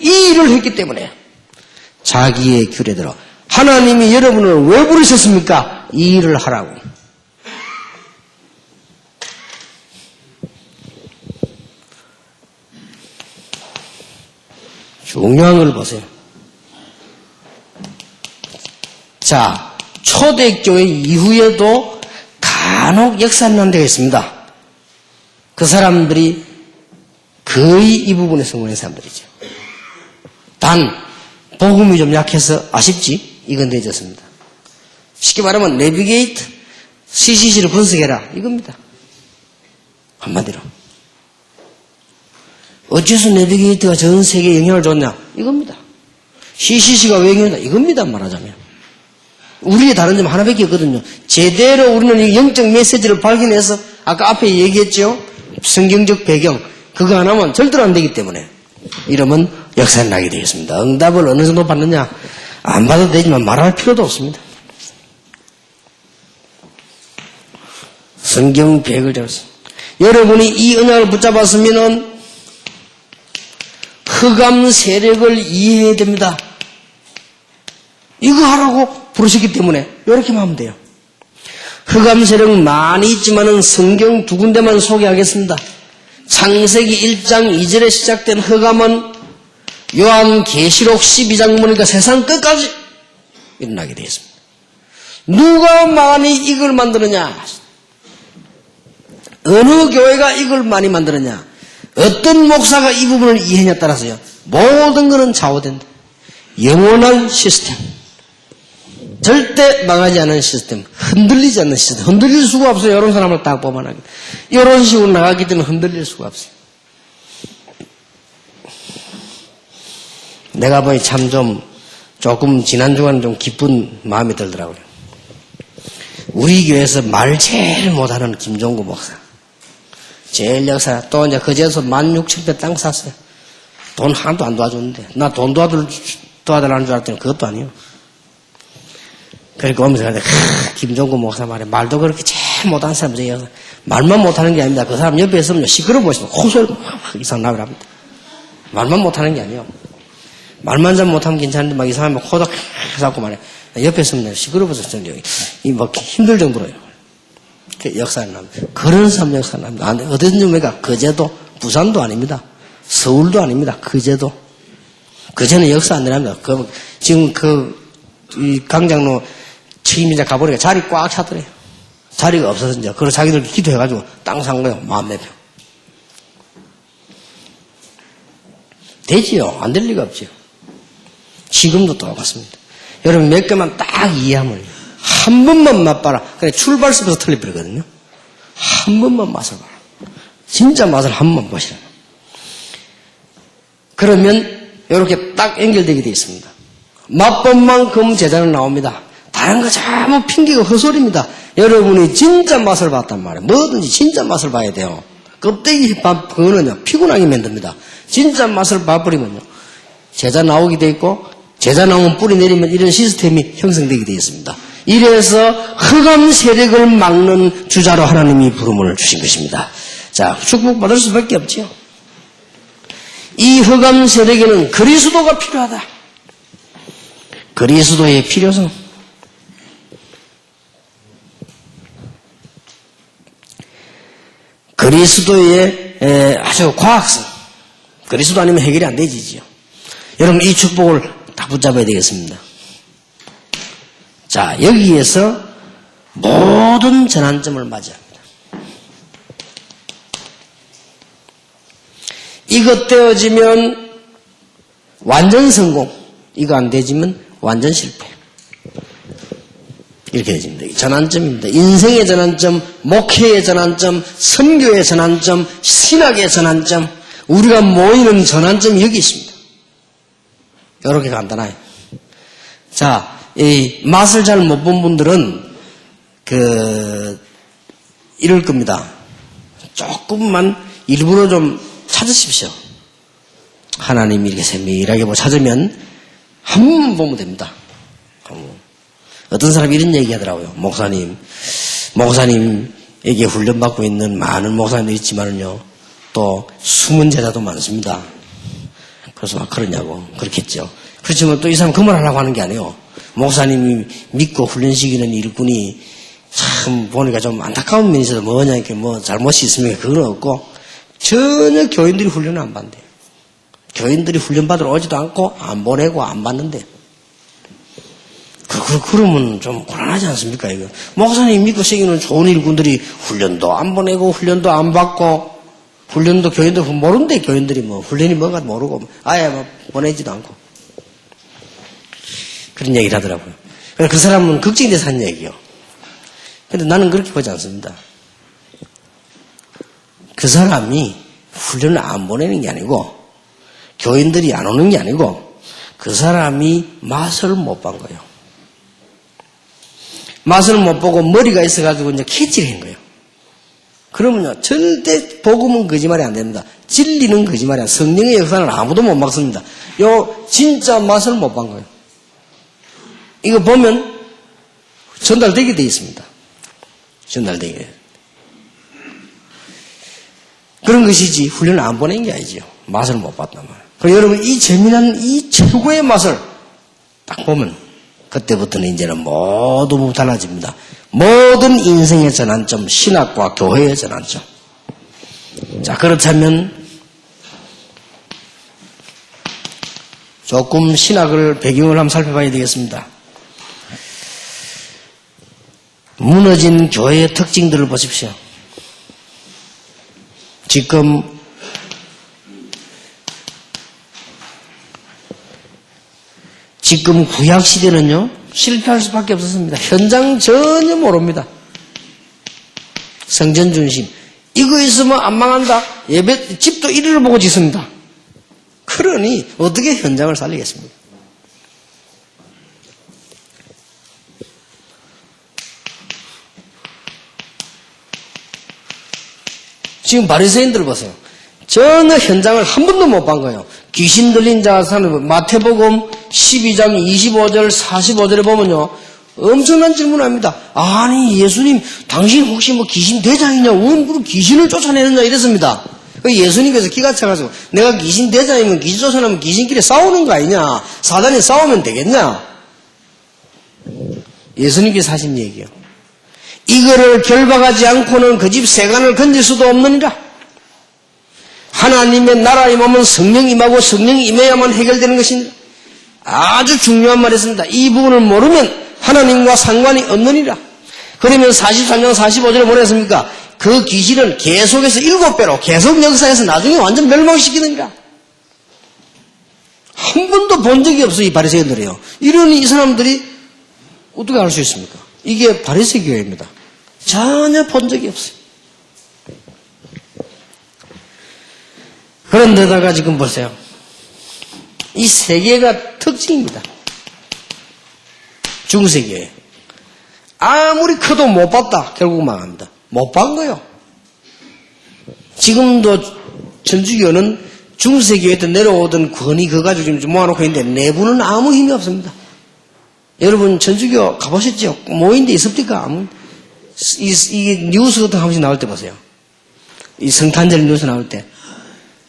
[SPEAKER 1] 이 일을 했기 때문에 자기의 규례대로 하나님이 여러분을 왜 부르셨습니까? 이 일을 하라고. 중요한 걸 보세요. 자, 초대교회 이후에도 간혹 역사난 데가 있습니다. 그 사람들이 거의 이 부분에 성공한 사람들이죠. 단 복음이 좀 약해서 아쉽지? 이건 늦었습니다. 쉽게 말하면 내비게이트, CCC를 분석해라 이겁니다. 한마디로. 어째서 내비게이트가 전 세계에 영향을 줬냐? 이겁니다. CCC가 왜 영향을 줬냐? 이겁니다. 말하자면. 우리의 다른 점 하나밖에 없거든요. 제대로 우리는 이 영적 메시지를 발견해서 아까 앞에 얘기했죠. 성경적 배경 그거 안 하면 절대로 안 되기 때문에 이러면 역사는 나게 되겠습니다. 응답을 어느 정도 받느냐? 안 받아도 되지만 말할 필요도 없습니다. 성경 배경을 잡았습니다. 여러분이 이 언약을 붙잡았으면은 흑암 세력을 이해해야 됩니다. 이거 하라고 부르셨기 때문에 이렇게만 하면 돼요. 흑암 세력 많이 있지만은 성경 두 군데만 소개하겠습니다. 창세기 1장 2절에 시작된 흑암은 요한계시록 12장 보니까 세상 끝까지 일어나게 되었습니다. 누가 많이 이걸 만들었냐? 어느 교회가 이걸 많이 만들었냐? 어떤 목사가 이 부분을 이해했냐에 따라서요. 모든 것은 좌우된다. 영원한 시스템. 절대 망하지 않는 시스템. 흔들리지 않는 시스템. 흔들릴 수가 없어요. 이런 사람을 딱 보면 하겠다. 이런 식으로 나가기 때문에 흔들릴 수가 없어요. 내가 보니 참 조금 지난주간 좀 기쁜 마음이 들더라고요. 우리 교회에서 말 제일 못하는 김종구 목사. 제일 역사, 또 이제 그제서 16,000배 땅 샀어요. 돈 하나도 안 도와줬는데. 나 돈 도와달라는 줄 알았더니 그것도 아니에요. 그러니까 오면서 김종구 목사 말에 말도 그렇게 제일 못하는 사람이에요. 말만 못하는 게 아닙니다. 그 사람 옆에 있으면 시끄러워 보시면 코소리 막 이상 나게 합니다. 말만 못하는 게 아니에요. 말만 잘 못하면 괜찮은데 막 이상하면 막 코도 잡고 말해. 옆에 있으면 시끄러워서 막 힘들 정도로요. 역사는 납니다. 그런 사람 역사는 납니다. 어디든지 우리가 거제도, 부산도 아닙니다. 서울도 아닙니다. 거제도. 거제는 역사 안 되랍니다. 지금 이 강장로 책임자 가보니까 자리 꽉 차더래요. 자리가 없어서 이제, 그래서 자기들 기도해가지고 땅 산 거예요. 14평. 되지요. 안 될 리가 없지요. 지금도 똑같습니다. 여러분 몇 개만 딱 이해하면 한 번만 맛봐라. 그래 출발서부터 틀려버리거든요. 한 번만 맛을 봐라. 진짜 맛을 한 번 보시라. 그러면 이렇게 딱 연결되게 되어 있습니다. 맛본 만큼 제자는 나옵니다. 다른 거 전부 핑계가 헛소리입니다. 여러분이 진짜 맛을 봤단 말이에요. 뭐든지 진짜 맛을 봐야 돼요. 껍데기 그거는요 피곤하게 만듭니다. 진짜 맛을 봐버리면요 제자 나오게 돼 있고 제자 나오면 뿌리 내리면 이런 시스템이 형성되게 되어 있습니다. 이래서 흑암 세력을 막는 주자로 하나님이 부름을 주신 것입니다. 자, 축복받을 수밖에 없지요. 이 흑암 세력에는 그리스도가 필요하다. 그리스도의 필요성. 그리스도의 아주 과학성. 그리스도 아니면 해결이 안 되지요. 여러분 이 축복을 다 붙잡아야 되겠습니다. 자, 여기에서 모든 전환점을 맞이합니다. 이것 되어지면 완전 성공, 이거 안 되지면 완전 실패. 이렇게 되집니다. 전환점입니다. 인생의 전환점, 목회의 전환점, 선교의 전환점, 신학의 전환점, 우리가 모이는 전환점이 여기 있습니다. 이렇게 간단해요. 자, 이 맛을 잘 못 본 분들은 이럴 겁니다. 조금만 일부러 좀 찾으십시오. 하나님이 이렇게 세밀하게 찾으면 한 번만 보면 됩니다. 어떤 사람이 이런 얘기 하더라고요. 목사님에게 훈련받고 있는 많은 목사님들이 있지만은요, 또 숨은 제자도 많습니다. 그래서 막 그러냐고. 그렇겠죠. 그렇지만 또 이 사람 그 말 하려고 하는 게 아니에요. 목사님이 믿고 훈련시키는 일꾼이 참 보니까 좀 안타까운 면이 있어서 뭐냐, 이렇게 잘못이 있으면 그건 없고, 전혀 교인들이 훈련을 안 받는데요. 교인들이 훈련받으러 오지도 않고, 안 보내고, 안 받는데. 그러면 좀 곤란하지 않습니까, 이거? 목사님 믿고 새기는 좋은 일꾼들이 훈련도 안 보내고, 훈련도 안 받고, 훈련도 교인도 모른대, 교인들이 훈련이 뭔가 모르고, 아예 보내지도 않고. 그런 얘기를 하더라고요. 그 사람은 걱정이 돼서 한 얘기요. 근데 나는 그렇게 보지 않습니다. 그 사람이 훈련을 안 보내는 게 아니고, 교인들이 안 오는 게 아니고, 그 사람이 맛을 못 본 거예요. 맛을 못 보고 머리가 있어가지고 이제 캐치를 한 거예요. 그러면요, 절대 복음은 거짓말이 안 됩니다. 진리는 거짓말이 안 됩니다. 성령의 역사는 아무도 못 막습니다. 진짜 맛을 못 본 거예요. 이거 보면 전달되게 돼 있습니다. 전달되게. 그런 것이지 훈련을 안 보낸 게 아니죠. 맛을 못 봤단 말이에요. 그리고 여러분 이 재미난 이 최고의 맛을 딱 보면 그때부터는 이제는 모두 달라집니다. 모든 인생의 전환점, 신학과 교회의 전환점. 자, 그렇다면 조금 신학을 배경을 한번 살펴봐야 되겠습니다. 무너진 교회의 특징들을 보십시오. 지금 구약시대는요, 실패할 수밖에 없었습니다. 현장 전혀 모릅니다. 성전 중심. 이거 있으면 안 망한다. 집도 이리를 보고 짓습니다. 그러니, 어떻게 현장을 살리겠습니까? 지금 바리새인들 보세요. 전혀 현장을 한 번도 못 본 거예요. 귀신 들린 자 사는 마태복음 12장 25절 45절에 보면요, 엄청난 질문을 합니다. 아니 예수님, 당신 혹시 귀신 대장이냐? 왜 귀신을 쫓아내느냐? 이랬습니다. 예수님께서 기가 차가지고, 내가 귀신 대장이면 귀신 쫓아내면 귀신끼리 싸우는 거 아니냐? 사단이 싸우면 되겠냐? 예수님께서 하신 얘기예요. 이거를 결박하지 않고는 그 집 세간을 건질 수도 없느니라. 하나님의 나라 임하면 성령 임하고 성령이 임해야만 해결되는 것입니다. 아주 중요한 말이었습니다. 이 부분을 모르면 하나님과 상관이 없느니라. 그러면 43장 45절에 뭐라 했습니까? 그 귀신은 계속해서 7배로 계속 역사해서 나중에 완전 멸망시키느니라. 한 번도 본 적이 없어요, 이 바리새인들이요. 이러니 이 사람들이 어떻게 알 수 있습니까? 이게 바리새 교회입니다. 전혀 본 적이 없어요. 그런데다가 지금 보세요. 이 세 개가 특징입니다. 중세교회. 아무리 커도 못 봤다. 결국 망합니다. 못 본 거예요. 지금도 천주교는 중세교회 때 내려오던 권위 그거 가지고 지금 모아놓고 있는데 내부는 아무 힘이 없습니다. 여러분 천주교 가보셨죠? 모인 데 있습니까? 이 뉴스 같은 거 한 번씩 나올 때 보세요. 이 성탄절 뉴스 나올 때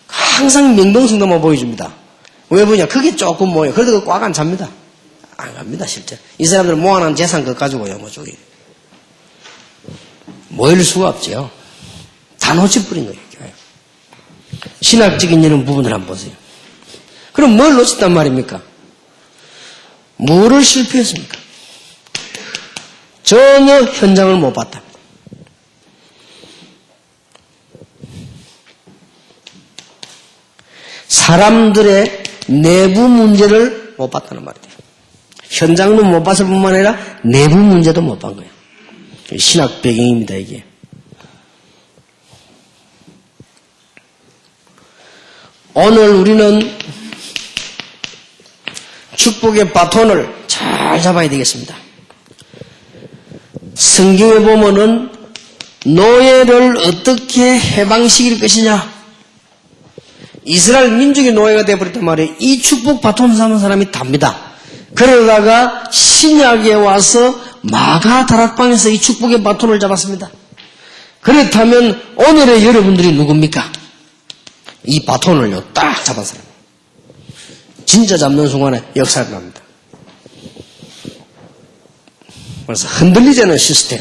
[SPEAKER 1] 항상 명동성당만 보여줍니다. 왜 보냐? 그게 조금 모여. 그래도 꽉 안 찹니다. 안 갑니다, 실제. 이 사람들 모아놓은 재산 그거 가지고요, 저기. 모일 수가 없죠. 다 놓쳐버린 거예요, 교회. 신학적인 이런 부분을 한번 보세요. 그럼 뭘 놓쳤단 말입니까? 뭐를 실패했습니까? 전혀 현장을 못 봤다. 사람들의 내부 문제를 못 봤다는 말이에요. 현장도 못 봤을 뿐만 아니라 내부 문제도 못 본 거예요. 신학 배경입니다, 이게. 오늘 우리는 축복의 바톤을 잘 잡아야 되겠습니다. 성경에 보면은 노예를 어떻게 해방시킬 것이냐. 이스라엘 민족이 노예가 되어버렸단 말이에요. 이 축복 바톤 삼은 사람이 답니다. 그러다가 신약에 와서 마가 다락방에서 이 축복의 바톤을 잡았습니다. 그렇다면 오늘의 여러분들이 누굽니까? 이 바톤을요 딱 잡은 사람. 진짜 잡는 순간에 역사가 납니다. 그래서 흔들리지 않는 시스템.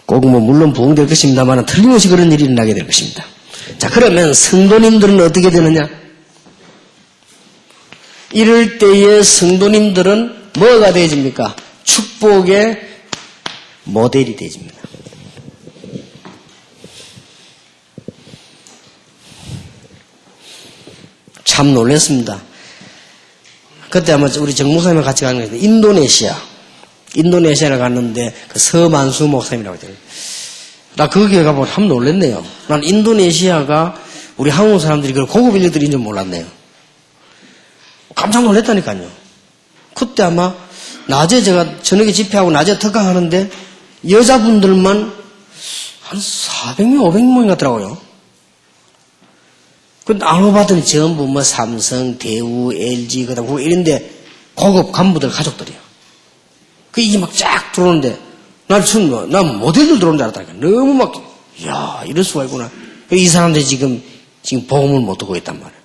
[SPEAKER 1] 꼭 물론 부흥될 것입니다만 틀림없이 그런 일이 일어나게 될 것입니다. 자, 그러면 성도님들은 어떻게 되느냐? 이럴 때에 성도님들은 뭐가 되어집니까? 축복의 모델이 되어집니다. 참 놀랐습니다. 그때 아마 우리 정 목사님과 같이 가는 거예요. 인도네시아를 갔는데 그 서만수 목사님이라고 했잖아요. 나 거기에 가보면 참 놀랐네요. 난 인도네시아가 우리 한국 사람들이 그런 고급 인력들인 줄 몰랐네요. 깜짝 놀랐다니까요. 그때 아마 낮에 제가 저녁에 집회하고 낮에 특강하는데 여자분들만 한 400명, 500명 같더라고요. 근데 알고 봤더니 전부 뭐 삼성, 대우, LG, 그 다음 이런데 고급 간부들 가족들이에요. 이게 막 쫙 들어오는데, 난 모델들 들어오는 줄 알았다니까. 너무 막, 이야, 이럴 수가 있구나. 이 사람들이 지금 복음을 못 듣고 있단 말이에요.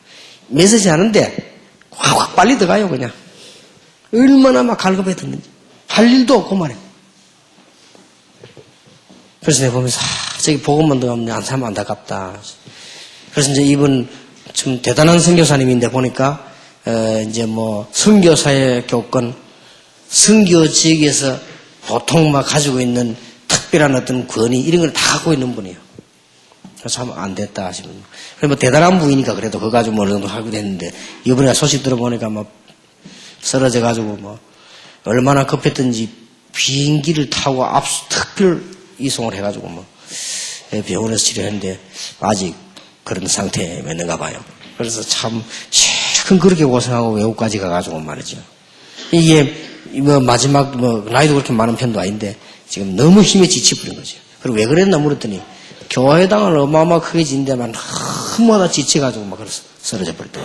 [SPEAKER 1] 메시지 하는데, 확 빨리 들어가요, 그냥. 얼마나 막 갈급해 듣는지. 할 일도 없고 말이에요. 그래서 내가 보면서, 저기 복음만 들어가면 안 사면 안타깝다. 그래서 이제 이분 좀 대단한 선교사님인데 보니까, 이제 선교사의 교권, 선교 지역에서 보통 막 가지고 있는 특별한 어떤 권위, 이런 걸 다 갖고 있는 분이에요. 그래서 하면 안 됐다 하시면. 그래 대단한 분이니까 그래도 그거 가지고 어느 정도 하게 됐는데, 이번에 소식 들어보니까 쓰러져가지고 얼마나 급했던지 비행기를 타고 특별 이송을 해가지고 병원에서 치료했는데, 아직 그런 상태에 있는가 봐요. 그래서 참 그렇게 고생하고 외국까지 가가지고 말이죠. 이게 마지막 나이도 그렇게 많은 편도 아닌데 지금 너무 힘에 지쳐버린 거죠. 그리고 왜 그랬나 물었더니 교회당을 어마어마 크게 짓는데만 너무나 지쳐가지고 그래서 쓰러져 버렸더니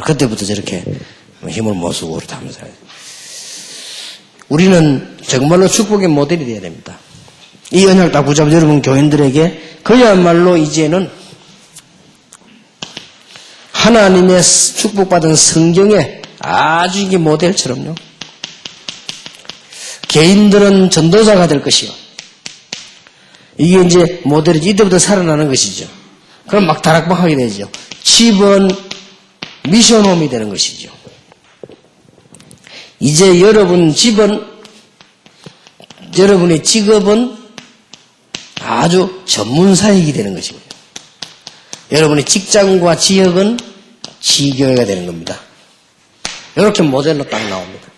[SPEAKER 1] 그때부터 저렇게 힘을 못 쓰고 그렇다면서. 우리는 정말로 축복의 모델이 되어야 됩니다. 이 언약을 딱 붙잡은 여러분 교인들에게 그야말로 이제는 하나님의 축복받은 성경의 아주 이게 모델처럼요. 개인들은 전도자가 될 것이요. 이게 이제 모델이지. 이때부터 살아나는 것이죠. 그럼 막 다락방하게 되죠. 집은 미션홈이 되는 것이죠. 이제 여러분의 직업은 아주 전문사역이 되는 것이고요. 여러분의 직장과 지역은 지교회가 되는 겁니다. 이렇게 모델로 딱 나옵니다.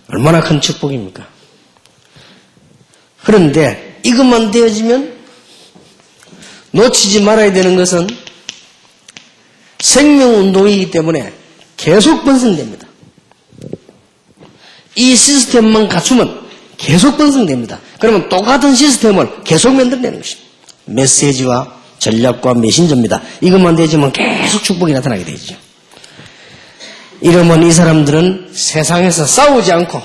[SPEAKER 1] 얼마나 큰 축복입니까? 그런데 이것만 되어지면 놓치지 말아야 되는 것은 생명운동이기 때문에 계속 번성됩니다. 이 시스템만 갖추면 계속 번성됩니다. 그러면 똑같은 시스템을 계속 만들어내는 것입니다. 메시지와 전략과 메신저입니다. 이것만 되어지면 계속 축복이 나타나게 되죠. 이러면 이 사람들은 세상에서 싸우지 않고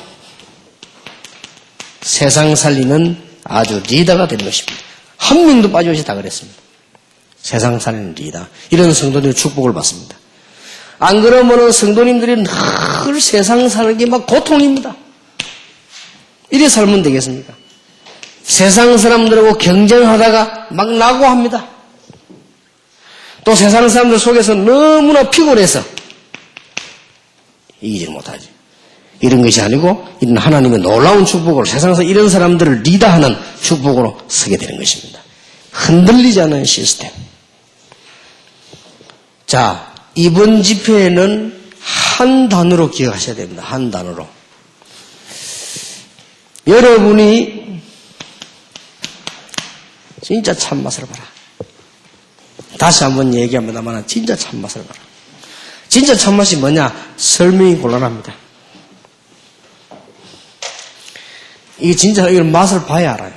[SPEAKER 1] 세상 살리는 아주 리더가 되는 것입니다. 한 명도 빠짐없이 다 그랬습니다. 세상 살리는 리더. 이런 성도들의 축복을 받습니다. 안 그러면 성도님들이 늘 세상 사는 게 고통입니다. 이래 살면 되겠습니까? 세상 사람들하고 경쟁하다가 낙오합니다. 또 세상 사람들 속에서 너무나 피곤해서 이기지 못하지. 이런 것이 아니고 이런 하나님의 놀라운 축복으로 세상에서 이런 사람들을 리더하는 축복으로 서게 되는 것입니다. 흔들리지 않는 시스템. 자, 이번 집회에는 한 단어로 기억하셔야 됩니다. 한 단어로. 여러분이 진짜 참맛을 봐라. 다시 한번 얘기합니다만 진짜 참맛을 봐라. 진짜 참맛이 뭐냐? 설명이 곤란합니다. 이게 진짜 이걸 맛을 봐야 알아요.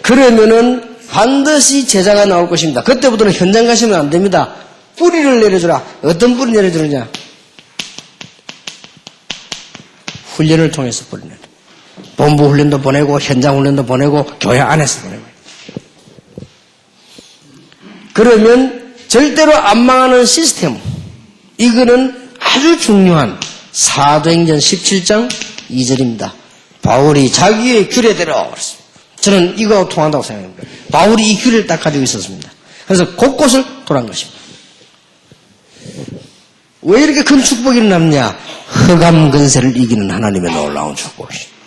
[SPEAKER 1] 그러면은 반드시 제자가 나올 것입니다. 그때부터는 현장 가시면 안 됩니다. 뿌리를 내려주라. 어떤 뿌리 내려주느냐? 훈련을 통해서 뿌리 내려. 본부 훈련도 보내고 현장 훈련도 보내고 교회 안에서 보내고. 그러면 절대로 안 망하는 시스템. 이거는 아주 중요한 사도행전 17장 2절입니다. 바울이 자기의 규례대로 그랬습니다. 저는 이거 통한다고 생각합니다. 바울이 이 규례를 딱 가지고 있었습니다. 그래서 곳곳을 돌아간 것입니다. 왜 이렇게 큰 축복이 일어났냐? 흑암 근세를 이기는 하나님의 놀라운 축복이십니다.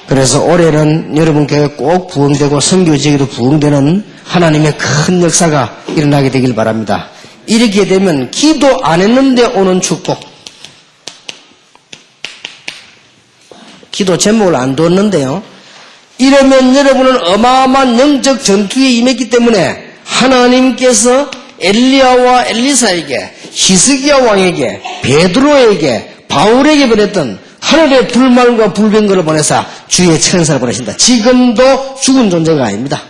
[SPEAKER 1] 그래서 올해는 여러분께 꼭 부흥되고 선교지에도 부흥되는 하나님의 큰 역사가 일어나게 되길 바랍니다. 이렇게 되면 기도 안 했는데 오는 축복. 기도 제목을 안 뒀는데요. 이러면 여러분은 어마어마한 영적 전투에 임했기 때문에 하나님께서 엘리야와 엘리사에게, 히스기야 왕에게, 베드로에게, 바울에게 보냈던 하늘의 불말과 불병거를 보내사 주의 천사를 보내신다. 지금도 죽은 존재가 아닙니다.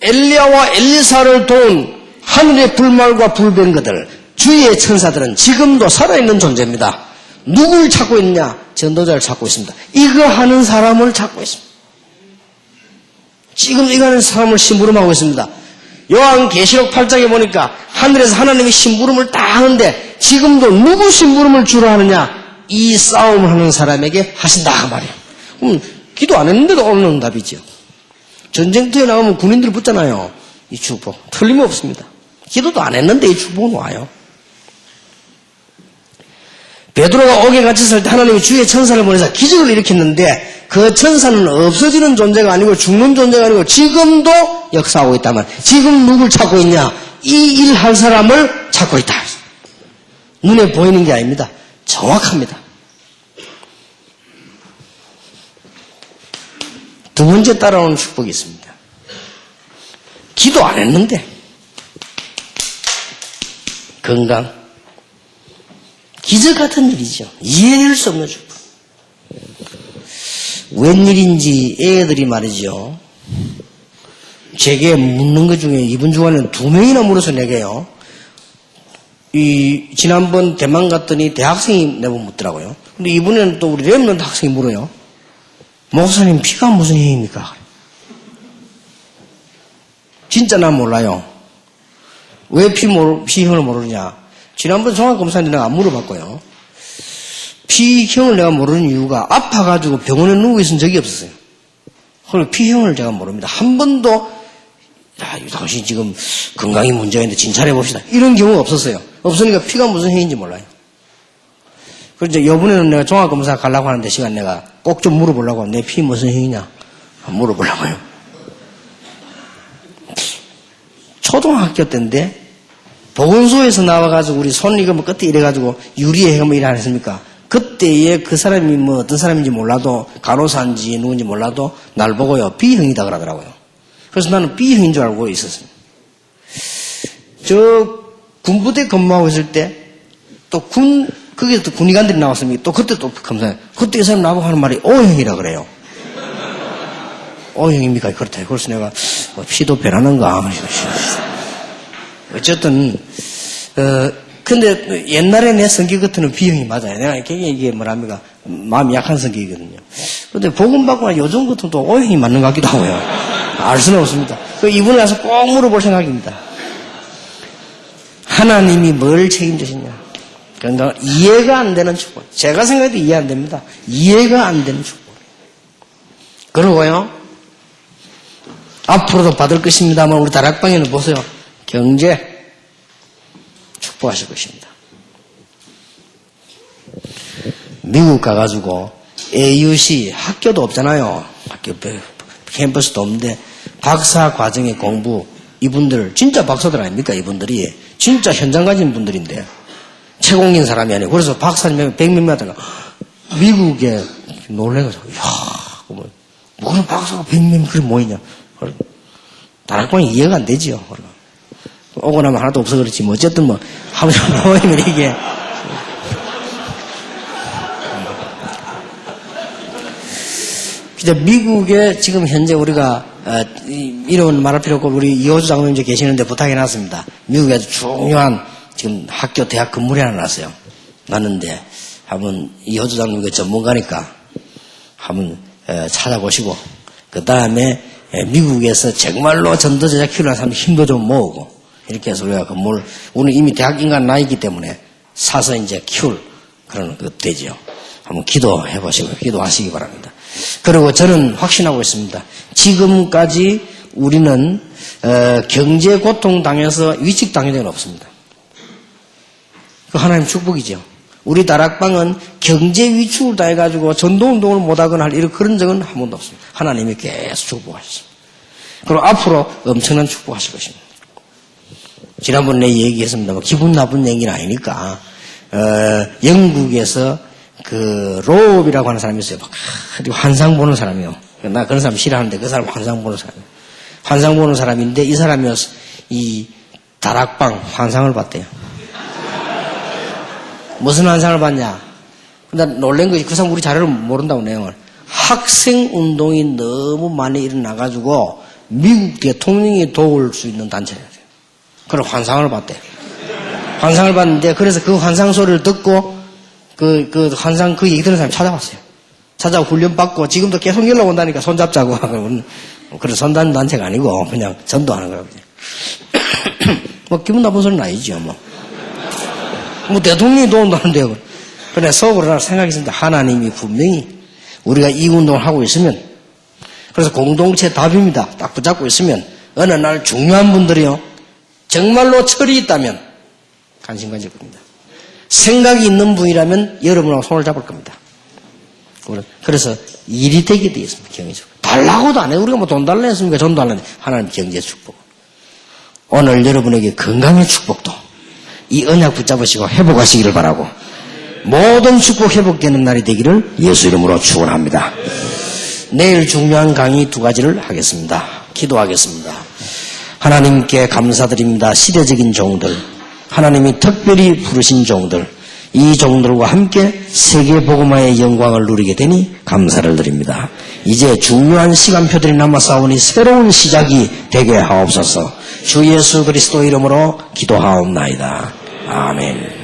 [SPEAKER 1] 엘리야와 엘리사를 도운 하늘의 불말과 불병거들, 주의 천사들은 지금도 살아있는 존재입니다. 누굴 찾고 있느냐? 전도자를 찾고 있습니다. 이거 하는 사람을 찾고 있습니다. 지금 이거 하는 사람을 심부름하고 있습니다. 요한계시록 8장에 보니까 하늘에서 하나님이 심부름을 다 하는데 지금도 누구 심부름을 주로 하느냐? 이 싸움을 하는 사람에게 하신다 그 말이에요. 그럼 기도 안 했는데도 오는 응답이죠. 전쟁터에 나가면 군인들 붙잖아요. 이 축복 틀림없습니다. 기도도 안 했는데 이 축복은 와요. 베드로가 옥에 갇혔을 때 하나님이 주의 천사를 보내서 기적을 일으켰는데 그 천사는 없어지는 존재가 아니고 죽는 존재가 아니고 지금도 역사하고 있다면 지금 누굴 찾고 있냐? 이 일 할 사람을 찾고 있다. 눈에 보이는 게 아닙니다. 정확합니다. 두 번째 따라오는 축복이 있습니다. 기도 안 했는데 건강. 기적 같은 일이죠. 이해할 수 없는 축복. 웬일인지 애들이 말이죠. 제게 묻는 것 중에 이번 주간에 2명이나 물어서 내게요. 지난번 대만 갔더니 대학생이 내보고 묻더라고요. 근데 이번에는 또 우리 랩런트 학생이 물어요. 목사님 피가 무슨 힘입니까? 진짜 난 몰라요. 왜 피형을 모르느냐? 지난번 종합검사인데 내가 안 물어봤고요. 피형을 내가 모르는 이유가 아파가지고 병원에 누워 있은 적이 없었어요. 그리고 피형을 제가 모릅니다. 한 번도 당신 지금 건강이 문제가 있는데 진찰해 봅시다. 이런 경우가 없었어요. 없으니까 피가 무슨 형인지 몰라요. 그래서 이번에는 내가 종합검사 가려고 하는데 시간 내가 꼭 좀 물어보려고 내 피 무슨 형이냐 물어보려고요. 초등학교 때인데 보건소에서 나와가지고 우리 손 이거 뭐 끝에 이래가지고 유리에 해가 뭐 일 안 했습니까? 그때에 그 사람이 뭐 어떤 사람인지 몰라도 간호사인지 누군지 몰라도 날 보고요 B형이다 그러더라고요. 그래서 나는 B형인 줄 알고 있었어요. 저 군부대 근무하고 있을 때 또 거기서 또 군의관들이 나왔습니다. 또 그때 또 검사해. 그때 이 사람 나보고 하는 말이 O형이라 그래요. O형입니까? 그렇다. 그래서 내가 피도 변하는가? 어쨌든 근데 옛날에 내 성격 같은 B형이 맞아요. 내가 이게 뭐랍니까? 마음이 약한 성격이거든요. 근데 복음 받고 나 요즘 같은 또 O형이 맞는 것 같기도 하고요. 알 수는 없습니다. 이분에 가서 꼭 물어볼 생각입니다. 하나님이 뭘 책임지시냐? 그러니까 이해가 안 되는 축복. 제가 생각해도 이해 안 됩니다. 이해가 안 되는 축복. 그러고요. 앞으로도 받을 것입니다만 우리 다락방에는 보세요. 경제 축복하실 것입니다. 미국 가가지고 AUC 학교도 없잖아요. 학교 캠퍼스도 없는데 박사 과정의 공부 이분들 진짜 박사들 아닙니까? 이분들이 진짜 현장 가진 분들인데 채공인 사람이 아니에요. 그래서 박사님 100명 하다가 미국에 놀래가지고 이야
[SPEAKER 2] 그런 박사가 100명이 그래 모이냐. 다락방이 이해가 안 되지요. 오고 나면 하나도 없어 그렇지. 뭐 어쨌든 뭐 하루 종일 모이면 이게. 미국에 지금 현재 우리가 이런 말할 필요 없고 우리 이호주 장로님 이제 계시는데 부탁해놨습니다. 미국에 아주 중요한 지금 학교 대학 건물이 하나 났어요. 났는데 한번 이호주 장로님 전문가니까 한번 찾아보시고 그 다음에 미국에서 정말로 전도 제자 키우는 사람 힘도 좀 모으고 이렇게 해서 우리가 건물 우리는 이미 대학 인간 나이기 때문에 사서 이제 키울 그런 것 되지요. 한번 기도해 보시고 기도하시기 바랍니다. 그리고 저는 확신하고 있습니다. 지금까지 우리는 경제 고통 당해서 위축 당한 적은 없습니다. 그 하나님 축복이죠. 우리 다락방은 경제 위축을 당해가지고 전도운동을 못하거나 할 그런 적은 한 번도 없습니다. 하나님이 계속 축복하셨습니다. 그리고 앞으로 엄청난 축복하실 것입니다. 지난번에 얘기했습니다. 기분 나쁜 얘기는 아니니까 영국에서 그 로업이라고 하는 사람이 있어요. 환상 보는 사람이요. 나 그런 사람 싫어하는데 그 사람 환상 보는 사람이에요. 환상 보는 사람인데 이 사람이 이 다락방 환상을 봤대요. 무슨 환상을 봤냐? 근데 놀란 것이 그 사람 우리 자료를 모른다고 내용을. 학생 운동이 너무 많이 일어나가지고 미국 대통령이 도울 수 있는 단체래요. 그런 환상을 봤대요. 환상을 봤는데 그래서 그 환상 소리를 듣고 그 환상 그 얘기 듣는 사람이 찾아왔어요. 찾아와 훈련 받고 지금도 계속 연락 온다니까 손잡자고. 그런 선단 단체가 아니고 그냥 전도하는 거라고요. 뭐 기분 나쁜 소리는 아니죠. 뭐 대통령이 도운다는데요. 그래 속으로 생각했습니다. 하나님이 분명히 우리가 이 운동을 하고 있으면 그래서 공동체 답입니다. 딱 붙잡고 있으면 어느 날 중요한 분들이요. 정말로 철이 있다면 관심 가질 겁니다. 생각이 있는 분이라면 여러분하고 손을 잡을 겁니다. 그래서 일이 되게 되어 있습니다. 경제적으로. 달라고도 안 해요. 우리가 뭐 돈 달라 했습니까? 전도 달라는데 하나님 경제 축복. 오늘 여러분에게 건강의 축복도 이 언약 붙잡으시고 회복하시기를 바라고 모든 축복 회복되는 날이 되기를 예수 이름으로 축원합니다. 내일 중요한 강의 2가지를 하겠습니다. 기도하겠습니다. 하나님께 감사드립니다. 시대적인 종들, 하나님이 특별히 부르신 종들, 이 종들과 함께 세계복음화의 영광을 누리게 되니 감사를 드립니다. 이제 중요한 시간표들이 남아싸우니 새로운 시작이 되게 하옵소서. 주 예수 그리스도 이름으로 기도하옵나이다. 아멘.